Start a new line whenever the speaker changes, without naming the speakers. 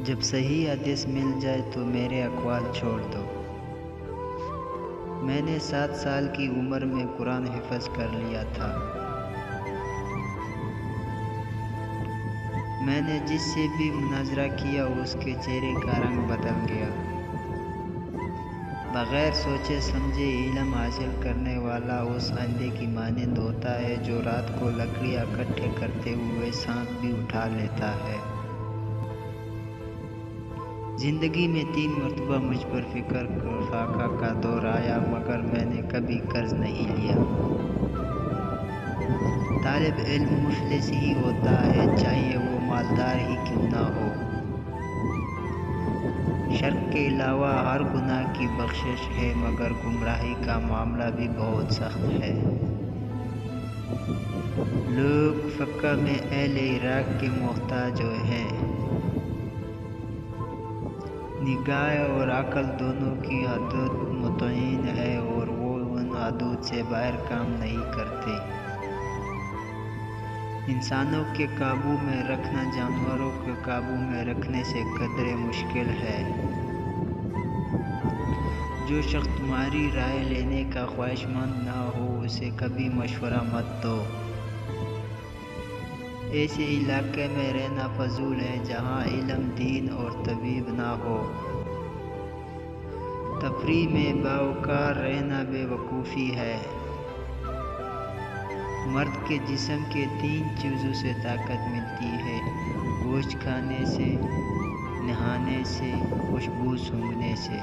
جب صحیح حدیث مل جائے تو میرے اقوال چھوڑ دو۔ میں نے 7 سال کی عمر میں قرآن حفظ کر لیا تھا۔ میں نے جس سے بھی مناظرہ کیا اس کے چہرے کا رنگ بدل گیا۔ بغیر سوچے سمجھے علم حاصل کرنے والا اس اندھے کی مانند ہوتا ہے جو رات کو لکڑیاں اکٹھے کرتے ہوئے سانپ بھی اٹھا لیتا ہے۔ زندگی میں 3 مرتبہ مجھ پر فقر فاقہ کا دور آیا مگر میں نے کبھی قرض نہیں لیا۔ طالب علم مفلس ہی ہوتا ہے چاہیے وہ مالدار ہی کیوں نہ ہو۔ شرک کے علاوہ ہر گناہ کی بخشش ہے مگر گمراہی کا معاملہ بھی بہت سخت ہے۔ لوگ فقہ میں اہل عراق کے محتاج ہیں۔ نگاہ اور عقل دونوں کی حدود متعین ہے اور وہ ان حدود سے باہر کام نہیں کرتے۔ انسانوں کے قابو میں رکھنا جانوروں کے قابو میں رکھنے سے قدرے مشکل ہے۔ جو شخص تمہاری رائے لینے کا خواہشمند نہ ہو اسے کبھی مشورہ مت دو۔ ایسے علاقے میں رہنا فضول ہے جہاں علم دین اور طبیب نہ ہو۔ تفریح میں باوقار رہنا بے وقوفی ہے۔ مرد کے جسم کے 3 چیزوں سے طاقت ملتی ہے: گوشت کھانے سے، نہانے سے، خوشبو سونگھنے سے۔